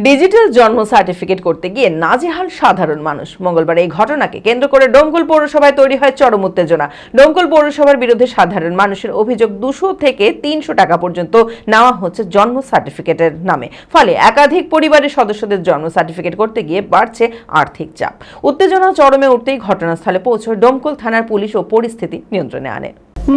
Digital জন্ম certificate করতে গিয়ে নাজেহাল সাধারণ মানুষ। মঙ্গলবার এই ঘটনাকে কেন্দ্র করে ডোমকল পৌরসভায় তৈরি হয় চরম উত্তেজনা। ডোমকল পৌরসভার বিরুদ্ধে সাধারণ মানুষের অভিযোগ 200 থেকে 300 টাকা পর্যন্ত নেওয়া হচ্ছে জন্ম সার্টিফিকেটের নামে। ফলে একাধিক পরিবারের সদস্যদের জন্ম সার্টিফিকেট করতে গিয়ে বাড়ছে আর্থিক চাপ। উত্তেজনা চরমে উঠতেই ঘটনাস্থলে পৌঁছয় ডোমকল থানার পুলিশ ও পরিস্থিতি নিয়ন্ত্রণে আনে।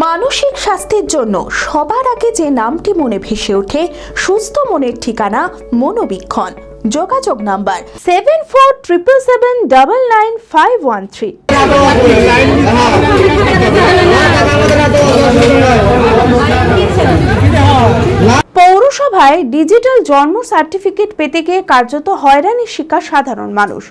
মানসিক স্বাস্থ্যের জন্য সবার আগে যে নামটি মনে ভেসে ওঠে, সুস্থ মনের ঠিকানা মনোবীক্ষণ। যোগাযোগ নাম্বার 7477799513। পৌরসভায় ডিজিটাল জন্ম সার্টিফিকেট পেতে গিয়ে কার্যত হয়রানির শিকার সাধারণ মানুষ।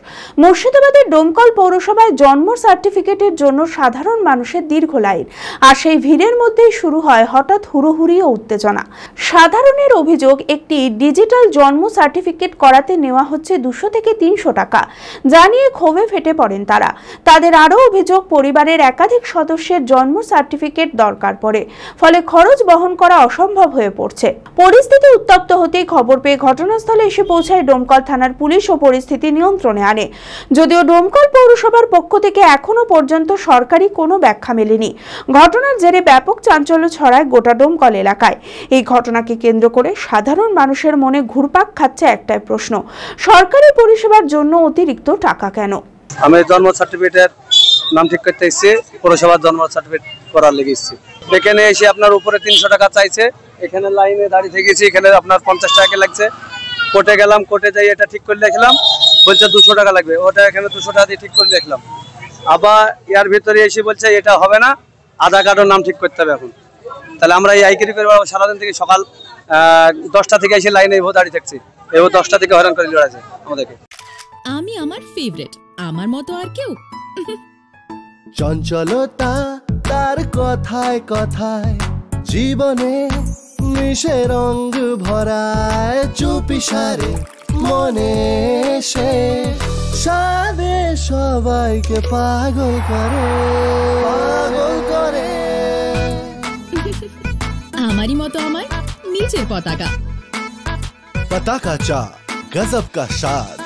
মুর্শিদাবাদের ডোমকল পৌরসভায় জন্ম সার্টিফিকেটের জন্য সাধারণ মানুষের দীর্ঘ লাইন, আর সেই ভিড়ের মধ্যেই শুরু হয় হঠাৎ হুড়োহুড়ি ও উত্তেজনা। সাধারণের অভিযোগ, একটি ডিজিটাল জন্ম সার্টিফিকেট করাতে নেওয়া হচ্ছে 200 থেকে 300 টাকা, যা নিয়ে ক্ষোভে ফেটে পড়েন তারা। তাদের আরও অভিযোগ, পরিবারের একাধিক সদস্যের জন্ম সার্টিফিকেট দরকার পড়ে, ফলে খরচ বহন করা অসম্ভব হয়ে পড়ছে। পরিস্থিতি উত্তপ্ত হতেই খবর পেয়ে ঘটনাস্থলে এসে পৌঁছায় ডোমকল থানার পুলিশ ও পরিস্থিতি নিয়ন্ত্রণে আনে। যদিও ডোমকল পৌরসভার পক্ষ থেকে এখনো পর্যন্ত সরকারি কোনো ব্যাখ্যা মেলেনি। ঘটনার জেরে ব্যাপক চাঞ্চল্য ছড়ায় গোটা ডোমকল এলাকায়। এই ঘটনাকে কেন্দ্র করে সাধারণ মানুষের মনে ঘুরপাক খাচ্ছে একটাই প্রশ্ন, সরকারি পরিষেবার জন্য অতিরিক্ত টাকা কেন? আমি জন্ম সার্টিফিকেটের নাম ঠিক করতে এসেছি, পৌরসভার জন্ম সার্টিফিকেট করার লেগে এসেছি। এখানে এসে আপনার উপরে 300 টাকা চাইছে, এখানে লাইনে দাঁড়িয়ে থেকেছি, এখানে আপনার 50 টাকা লাগছে। কোর্টে গেলাম, কোর্টে যাই এটা ঠিক করে দেখলাম, বলছে 200 টাকা লাগবে, ওটা এখানে 200 টাকা দিয়ে ঠিক করে দেখলাম। আবার ইয়ার ভিতরে এসে বলছে এটা হবে না, আধার কার্ডের নাম ঠিক করতে হবে এখন। তাহলে আমরা এই আইকিরি করে সারাদিন থেকে সকাল 10টা থেকে এসে লাইনে দাঁড়িয়ে থাকছি, এবার 10টা থেকে হয়রান করে লড়াছে আমাদেরকে। আমি আমার ফেভারিট, আমার মতো আর কেউ? চঞ্চলতা তার কথায় কথায় জীবনে মিশে রঙ ভরায়, চুপি সারে মনে সে সাদে সবাইকে পাগল করে, পাগল করে। আমারই মতো আমার নিচের পতাকা। পতাকা চা, গজব কা স্বাদ।